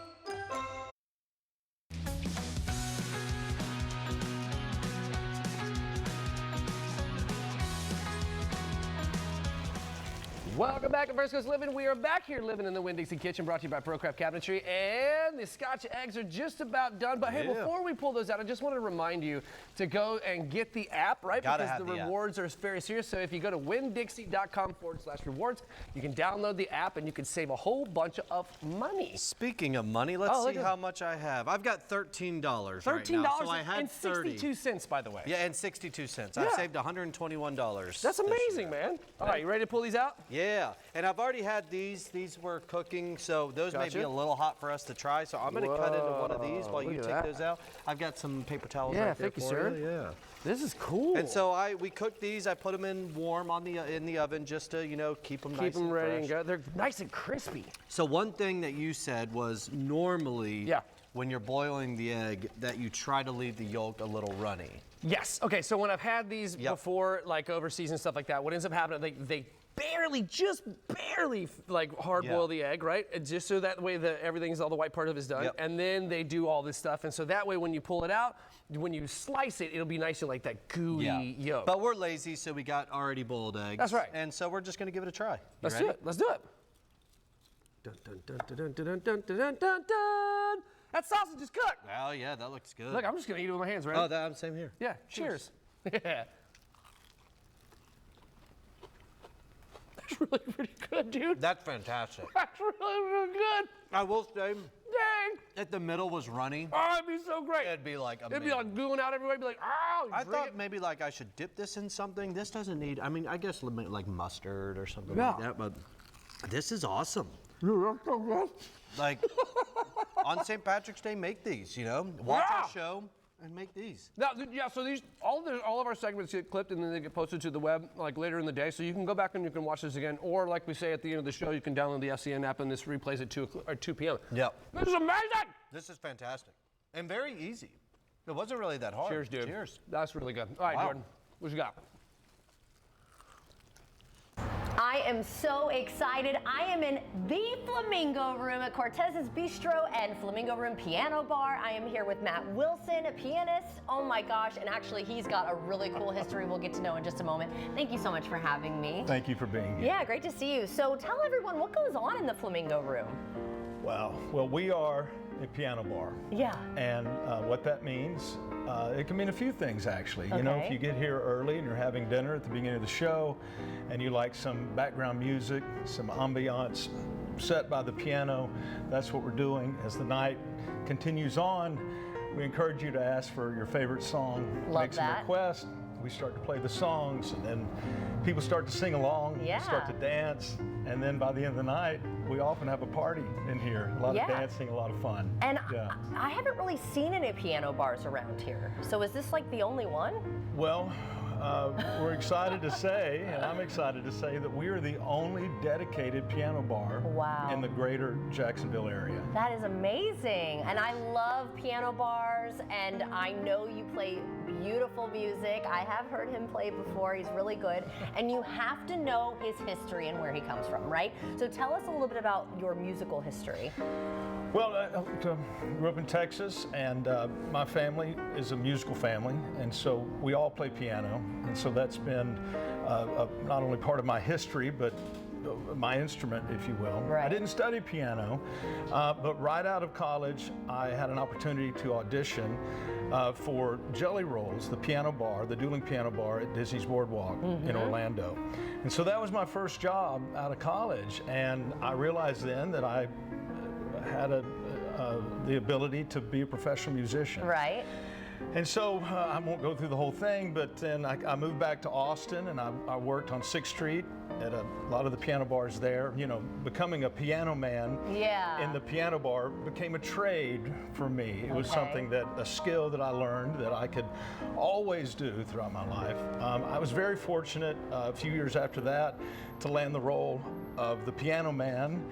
Welcome back to First Coast Living. We are back here living in the Winn-Dixie kitchen, brought to you by ProCraft Cabinetry, and the Scotch eggs are just about done. But hey, before we pull those out, I just want to remind you to go and get the app, right? Gotta because have the the rewards are very serious. So if you go to winndixie.com/rewards, you can download the app and you can save a whole bunch of money. Speaking of money, let's see how much I have. I've got $13 right now. So I had and 62 cents, by the way. Yeah, and 62 cents. Yeah. I've saved $121. That's amazing, man. All right, you ready to pull these out? Yeah, and I've already had these. These were cooking, so those may be a little hot for us to try. So I'm going to cut into one of these while you take those out. I've got some paper towels right there thank you, for sir. you. Yeah. This is cool. And so we cooked these. I put them in warm on in the oven just to keep them nice and ready fresh. and go. They're nice and crispy. So one thing that you said was normally when you're boiling the egg that you try to leave the yolk a little runny. Yes. Okay. So when I've had these before, like overseas and stuff like that, what ends up happening, they just barely like hard boil the egg, right? And just so that way everything's, all the white part of it is done. And then they do all this stuff. And so that way when you pull it out, when you slice it, it'll be nice and like that gooey yolk. But we're lazy, so we got already boiled eggs. That's right. And so we're just going to give it a try. Let's do it. Let's do it. Dun, dun, dun, dun, dun, dun, dun, dun, dun, dun. That sausage is cooked. Oh, yeah, that looks good. Look, I'm just going to eat it with my hands, right? Oh, same here. Yeah, cheers. Yeah. That's really pretty good, dude. That's fantastic. That's really good. I will say, dang, if the middle was runny, oh, it'd be so great. It'd be like amazing. It'd be like gooing out everywhere. It'd be like, oh. I thought maybe like I should dip this in something. This doesn't need, I mean, I guess like mustard or something like that, but this is awesome. Dude, that's so good. Like, on St. Patrick's Day, make these, Watch our show and make these. Now, so these, all of our segments get clipped and then they get posted to the web like later in the day. So you can go back and you can watch this again. Or like we say at the end of the show, you can download the FCN app and this replays at 2 p.m. Yep. This is amazing. This is fantastic. And very easy. It wasn't really that hard. Cheers, dude. Cheers. That's really good. All right, Jordan, what you got? I am so excited. I am in the Flamingo Room at Cortez's Bistro and Flamingo Room Piano Bar. I am here with Matt Wilson, a pianist. Oh my gosh, and actually he's got a really cool history we'll get to know in just a moment. Thank you so much for having me. Thank you for being here. Yeah, great to see you. So tell everyone what goes on in the Flamingo Room. Wow. Well, we are a piano bar. Yeah. And what that means, it can mean a few things actually. Okay. You know, if you get here early and you're having dinner at the beginning of the show and you like some background music, some ambiance set by the piano, that's what we're doing. As the night continues on, we encourage you to ask for your favorite song, make some requests. We start to play the songs and then people start to sing along, start to dance, and then by the end of the night, we often have a party in here. A lot of dancing, a lot of fun. And I haven't really seen any piano bars around here. So is this like the only one? Well, we're excited to say, and I'm excited to say, that we are the only dedicated piano bar in the greater Jacksonville area. That is amazing. And I love piano bars, and I know you play beautiful music. I have heard him play before. He's really good. And you have to know his history and where he comes from, right? So tell us a little bit about your musical history. Well, I grew up in Texas, and my family is a musical family, and so we all play piano, and so that's been not only part of my history, but my instrument, if you will. Right. I didn't study piano, but right out of college, I had an opportunity to audition for Jelly Rolls, the piano bar, the dueling piano bar at Disney's Boardwalk in Orlando. And so that was my first job out of college, and I realized then that I had the ability to be a professional musician. Right. And so I won't go through the whole thing, but then I moved back to Austin, and I worked on 6th Street at a lot of the piano bars there. You know, becoming a piano man in the piano bar became a trade for me. It was something a skill that I learned that I could always do throughout my life. I was very fortunate a few years after that to land the role of the piano man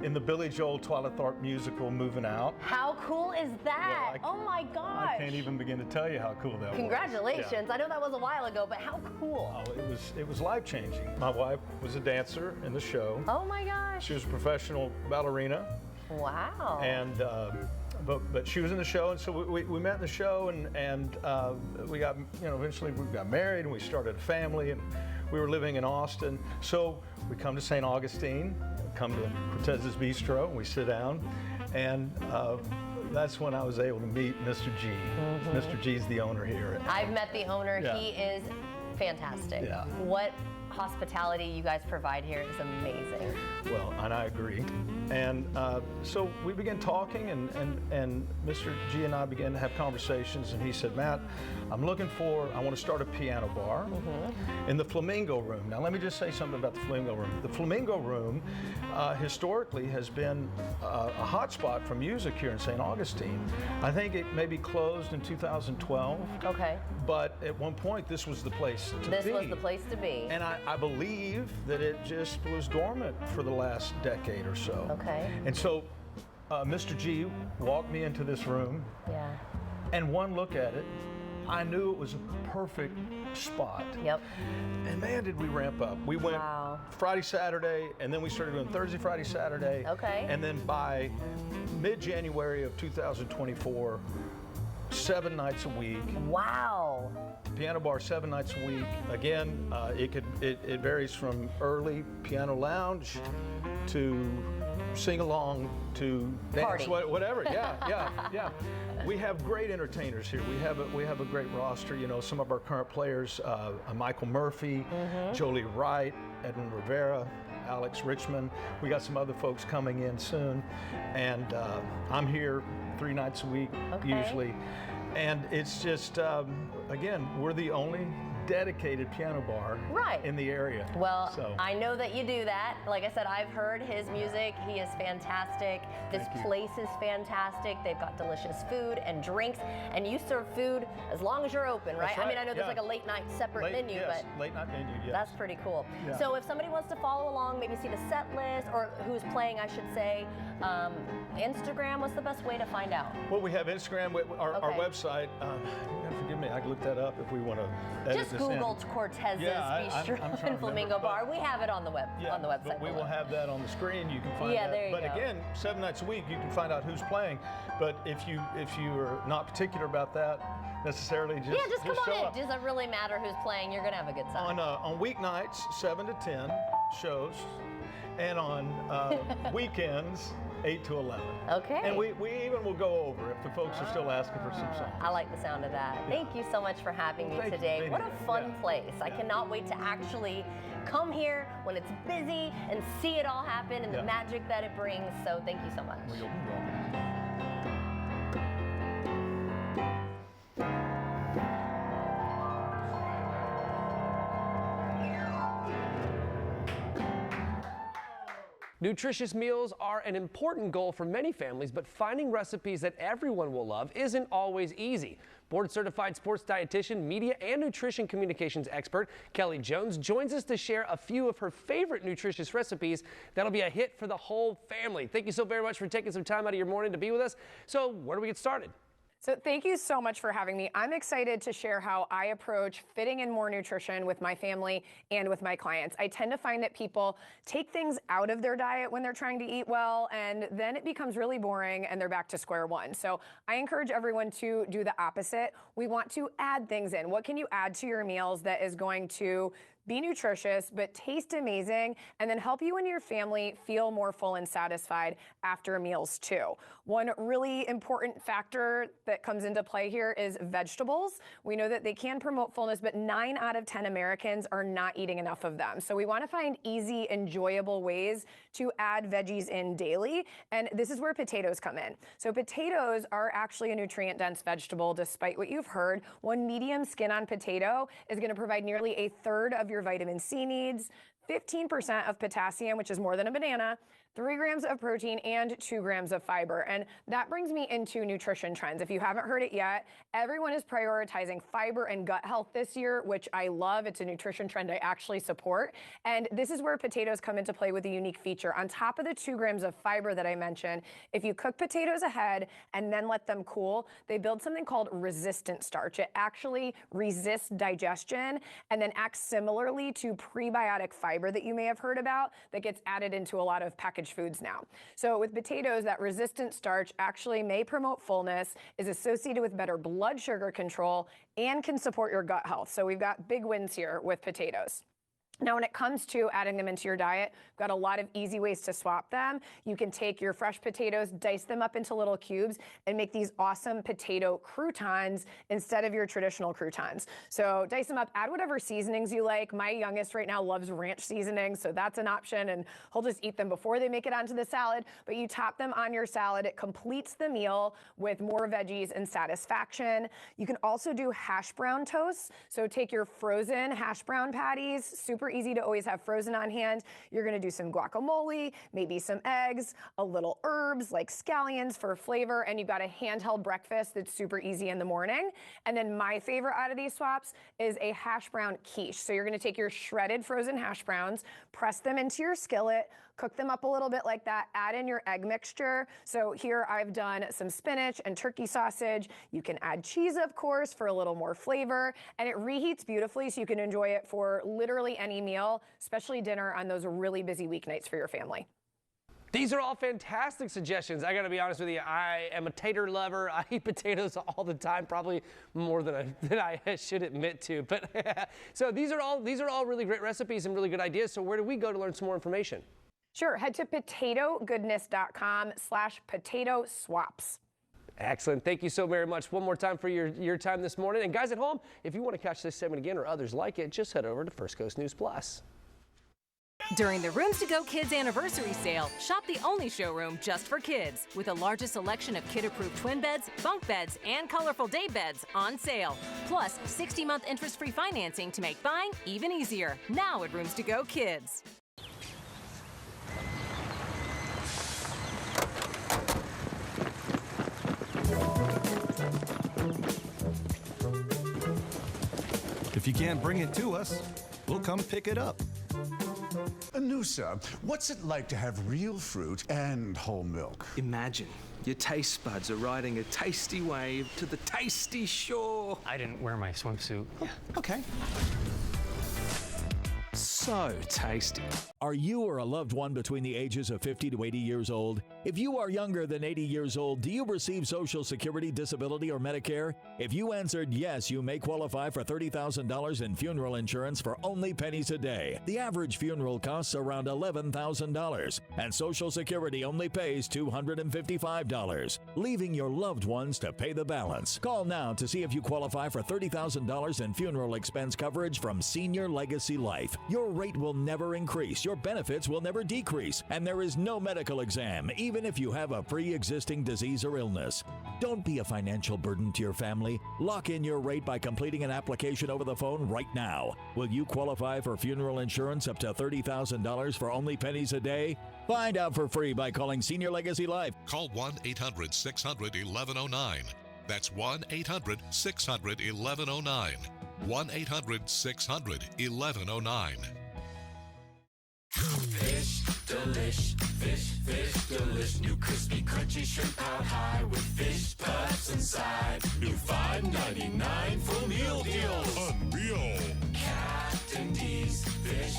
in the Billy Joel Twyla Tharp musical, Moving Out. How cool is that? Oh my gosh. I can't even begin to tell you how cool that was. Congratulations. I know that was a while ago, but how cool. Oh, it was life-changing. My wife was a dancer in the show. Oh my gosh. She was a professional ballerina. Wow. And but she was in the show, and so we met in the show, and we got, eventually we got married, and we started a family, and we were living in Austin. So we come to St. Augustine, come to Cortez's Bistro, and we sit down, and that's when I was able to meet Mr. G. Mr. G's the owner here. I've met the owner. Yeah. He is fantastic. Yeah. What hospitality you guys provide here is amazing. Well, and I agree. And so we began talking, and Mr. G and I began to have conversations, and he said, Matt, I want to start a piano bar in the Flamingo Room. Now, let me just say something about the Flamingo Room. The Flamingo Room historically has been a hotspot for music here in St. Augustine. I think it maybe closed in 2012. Okay. But at one point, this was the place to be. This was the place to be. And I believe that it just was dormant for the last decade or so. Okay. And so Mr. G walked me into this room. Yeah. And one look at it, I knew it was a perfect spot. Yep. And man, did we ramp up. We went Friday, Saturday, and then we started doing Thursday, Friday, Saturday. Okay. And then by mid-January of 2024, 7 nights a week. Wow. Piano bar 7 nights a week. Again, it varies from early piano lounge to sing along to dance, whatever. Yeah. We have great entertainers here. We have a great roster. You know, some of our current players: Michael Murphy, Jolie Wright, Edwin Rivera, Alex Richmond. We got some other folks coming in soon, and I'm here 3 nights a week usually. And it's just, again, we're the only dedicated piano bar in the area. Well, I know that you do that. Like I said, I've heard his music. He is fantastic. This place is fantastic. They've got delicious food and drinks, and you serve food as long as you're open, right? That's right. I mean, I know there's like a late night separate menu, but late night menu, yes. That's pretty cool. Yeah. So if somebody wants to follow along, maybe see the set list, or who's playing, I should say, Instagram, what's the best way to find out? Well, we have Instagram, our website. You gotta forgive me, I can look that up if we want to edit Just this Google in. Cortez's I'm Bistro trying and to Flamingo remember, Bar. We have it on the website. But we will have that on the screen. You can find Yeah, that. there you but go. again, 7 nights a week, you can find out who's playing. But if you are not particular about that necessarily, just come show on in. up. Does it really matter who's playing? You're gonna have a good time. On weeknights, 7 to 10 shows, and on weekends, 8 to 11. Okay. And we even will go over if the folks are still asking for some songs. I like the sound of that. Thank you so much for having me Thank you, today. baby. What a fun place. I cannot wait to actually come here when it's busy and see it all happen and the magic that it brings. So thank you so much. Nutritious meals are an important goal for many families, but finding recipes that everyone will love isn't always easy. Board-certified sports dietitian, media and nutrition communications expert Kelly Jones joins us to share a few of her favorite nutritious recipes that'll be a hit for the whole family. Thank you so very much for taking some time out of your morning to be with us. So where do we get started? So thank you so much for having me. I'm excited to share how I approach fitting in more nutrition with my family and with my clients. I tend to find that people take things out of their diet when they're trying to eat well, and then it becomes really boring and they're back to square one. So I encourage everyone to do the opposite. We want to add things in. What can you add to your meals that is going to be nutritious, but taste amazing, and then help you and your family feel more full and satisfied after meals too? One really important factor that comes into play here is vegetables. We know that they can promote fullness, but 9 out of 10 Americans are not eating enough of them. So we want to find easy, enjoyable ways to add veggies in daily, and this is where potatoes come in. So potatoes are actually a nutrient-dense vegetable, despite what you've heard. One medium skin-on potato is going to provide nearly a third of your vitamin C needs, 15% of potassium, which is more than a banana, 3 grams of protein, and 2 grams of fiber. And that brings me into nutrition trends. If you haven't heard it yet, everyone is prioritizing fiber and gut health this year, which I love. It's a nutrition trend I actually support. And this is where potatoes come into play with a unique feature. On top of the 2 grams of fiber that I mentioned, if you cook potatoes ahead and then let them cool, they build something called resistant starch. It actually resists digestion and then acts similarly to prebiotic fiber that you may have heard about that gets added into a lot of packaged foods now. So with potatoes, that resistant starch actually may promote fullness, is associated with better blood sugar control, and can support your gut health. So we've got big wins here with potatoes. Now, when it comes to adding them into your diet, we've got a lot of easy ways to swap them. You can take your fresh potatoes, dice them up into little cubes, and make these awesome potato croutons instead of your traditional croutons. So dice them up, add whatever seasonings you like. My youngest right now loves ranch seasoning, so that's an option, and he'll just eat them before they make it onto the salad. But you top them on your salad. It completes the meal with more veggies and satisfaction. You can also do hash brown toast. So take your frozen hash brown patties, super easy to always have frozen on hand. You're going to do some guacamole, maybe some eggs, a little herbs like scallions for flavor, and you've got a handheld breakfast that's super easy in the morning. And then my favorite out of these swaps is a hash brown quiche. So you're going to take your shredded frozen hash browns, press them into your skillet, cook them up a little bit like that, add in your egg mixture. So here I've done some spinach and turkey sausage. You can add cheese, of course, for a little more flavor, and it reheats beautifully so you can enjoy it for literally any meal, especially dinner on those really busy weeknights for your family. These are all fantastic suggestions. I gotta be honest with you, I am a tater lover. I eat potatoes all the time, probably more than I should admit to. But so these are all really great recipes and really good ideas. So where do we go to learn some more information? Sure, head to potatogoodness.com/potato swaps. Excellent. Thank you so very much. One more time for your time this morning. And guys at home, if you want to catch this segment again or others like it, just head over to First Coast News Plus. During the Rooms to Go Kids anniversary sale, shop the only showroom just for kids with the largest selection of kid-approved twin beds, bunk beds, and colorful day beds on sale. Plus, 60-month interest-free financing to make buying even easier. Now at Rooms to Go Kids. If you can't bring it to us, we'll come pick it up. Anusa, what's it like to have real fruit and whole milk? Imagine your taste buds are riding a tasty wave to the tasty shore. I didn't wear my swimsuit. Yeah, okay. So tasty. Are you or a loved one between the ages of 50 to 80 years old? If you are younger than 80 years old, do you receive Social Security, disability, or Medicare? If you answered yes, you may qualify for $30,000 in funeral insurance for only pennies a day. The average funeral costs around $11,000, and Social Security only pays $255, leaving your loved ones to pay the balance. Call now to see if you qualify for $30,000 in funeral expense coverage from Senior Legacy Life. Your rate will never increase, your benefits will never decrease, and there is no medical exam, even if you have a pre-existing disease or illness. Don't be a financial burden to your family. Lock in your rate by completing an application over the phone right now. Will you qualify for funeral insurance up to $30,000 for only pennies a day? Find out for free by calling Senior Legacy Life. Call 1-800-600-1109. That's 1-800-600-1109. 1-800-600-1109. Fish delish, fish delish. New crispy, crunchy shrimp out high with fish puffs inside. New $5.99 full meal deals. Unreal. Captain D's fish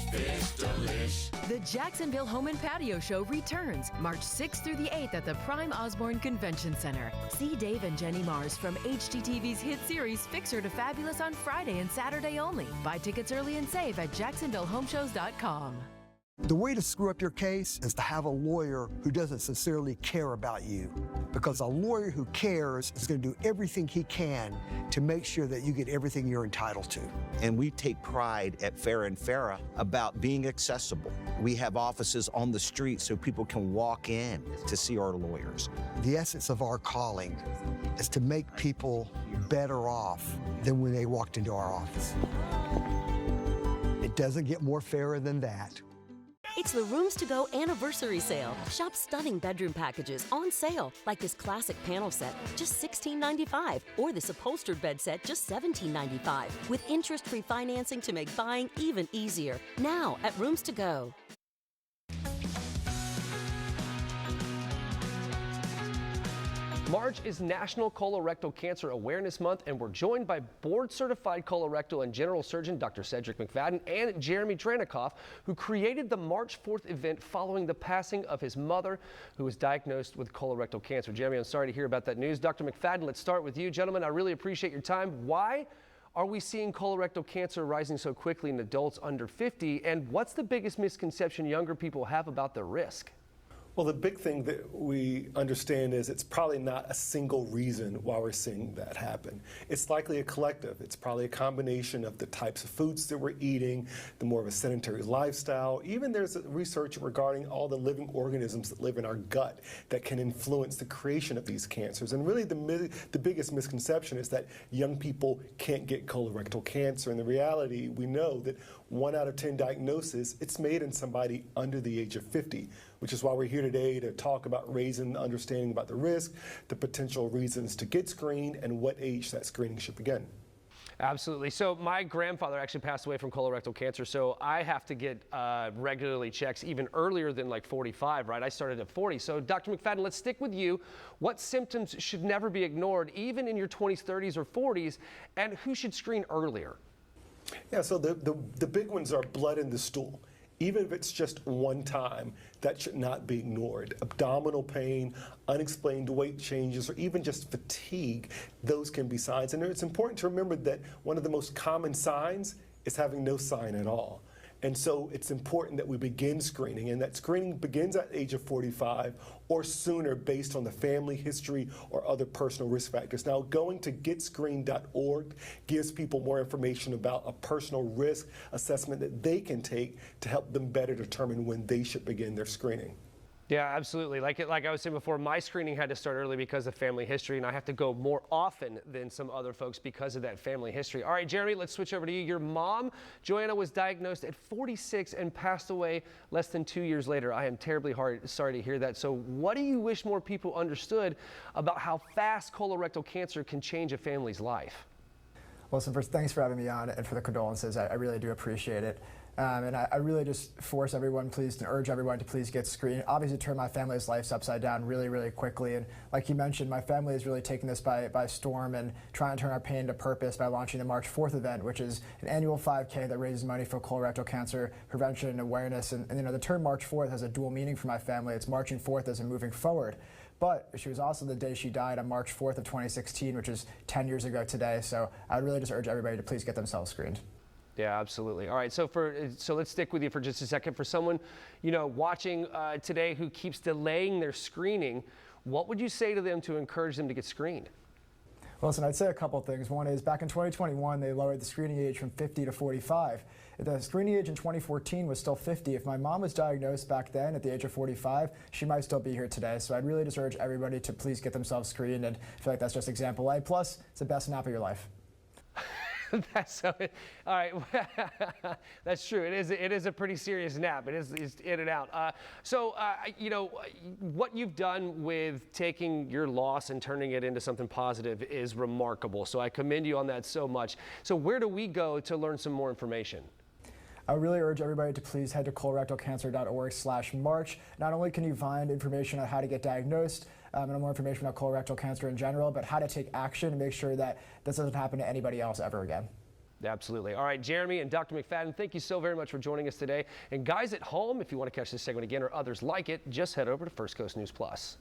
delish. The Jacksonville Home and Patio Show returns March 6th through the 8th at the Prime Osborne Convention Center. See Dave and Jenny Mars from HGTV's hit series Fixer to Fabulous on Friday and Saturday only. Buy tickets early and save at jacksonvillehomeshows.com. The way to screw up your case is to have a lawyer who doesn't sincerely care about you. Because a lawyer who cares is going to do everything he can to make sure that you get everything you're entitled to. And we take pride at Farah and Farah about being accessible. We have offices on the street so people can walk in to see our lawyers. The essence of our calling is to make people better off than when they walked into our office. It doesn't get more fairer than that. It's the Rooms To Go anniversary sale. Shop stunning bedroom packages on sale, like this classic panel set, just $16.95, or this upholstered bed set, just $17.95, with interest-free financing to make buying even easier. Now at Rooms To Go. March is National Colorectal Cancer Awareness Month, and we're joined by board-certified colorectal and general surgeon Dr. Cedric McFadden and Jeremy Tranikoff, who created the March 4th event following the passing of his mother, who was diagnosed with colorectal cancer. Jeremy, I'm sorry to hear about that news. Dr. McFadden, let's start with you. Gentlemen, I really appreciate your time. Why are we seeing colorectal cancer rising so quickly in adults under 50, and what's the biggest misconception younger people have about the risk? Well, the big thing that we understand is it's probably not a single reason why we're seeing that happen. It's likely a collective. It's probably a combination of the types of foods that we're eating, the more of a sedentary lifestyle. Even there's research regarding all the living organisms that live in our gut that can influence the creation of these cancers. And really the biggest misconception is that young people can't get colorectal cancer. And the reality, we know that 1 out of 10 diagnoses, it's made in somebody under the age of 50, which is why we're here today to talk about raising the understanding about the risk, the potential reasons to get screened, and what age that screening should begin. Absolutely. So my grandfather actually passed away from colorectal cancer, so I have to get regularly checks even earlier than like 45, right? I started at 40. So Dr. McFadden, let's stick with you. What symptoms should never be ignored, even in your 20s, 30s, or 40s, and who should screen earlier? Yeah, so the big ones are blood in the stool. Even if it's just one time, that should not be ignored. Abdominal pain, unexplained weight changes, or even just fatigue, those can be signs. And it's important to remember that one of the most common signs is having no sign at all. And so it's important that we begin screening, and that screening begins at the age of 45 or sooner based on the family history or other personal risk factors. Now, going to getscreened.org gives people more information about a personal risk assessment that they can take to help them better determine when they should begin their screening. Yeah, absolutely. Like I was saying before, my screening had to start early because of family history, and I have to go more often than some other folks because of that family history. All right, Jeremy, let's switch over to you. Your mom, Joanna, was diagnosed at 46 and passed away less than 2 years later. I am terribly sorry to hear that. So what do you wish more people understood about how fast colorectal cancer can change a family's life? Well, so first, thanks for having me on and for the condolences. I really do appreciate it. And I really just force everyone, please, to urge everyone to please get screened. Obviously, turn my family's lives upside down really, really quickly. And like you mentioned, my family is really taking this by storm and trying to turn our pain into purpose by launching the March 4th event, which is an annual 5K that raises money for colorectal cancer prevention and awareness. And you know, the term March 4th has a dual meaning for my family. It's marching forth as in moving forward. But she was also the day she died on March 4th of 2016, which is 10 years ago today. So I would really just urge everybody to please get themselves screened. Yeah, absolutely. All right, so let's stick with you for just a second. For someone, you know, watching today who keeps delaying their screening, what would you say to them to encourage them to get screened? Listen, I'd say a couple things. One is back in 2021, they lowered the screening age from 50 to 45. The screening age in 2014 was still 50. If my mom was diagnosed back then at the age of 45, she might still be here today. So I'd really just urge everybody to please get themselves screened, and I feel like that's just example A. Plus, it's the best nap of your life. That's so. All right, that's true. It is a pretty serious nap. It is in and out. You know, what you've done with taking your loss and turning it into something positive is remarkable. So I commend you on that so much. So where do we go to learn some more information? I really urge everybody to please head to colorectalcancer.org/March. Not only can you find information on how to get diagnosed and more information about colorectal cancer in general, but how to take action and make sure that this doesn't happen to anybody else ever again. Absolutely. All right, Jeremy and Dr. McFadden, thank you so very much for joining us today. And guys at home, if you want to catch this segment again or others like it, just head over to First Coast News Plus.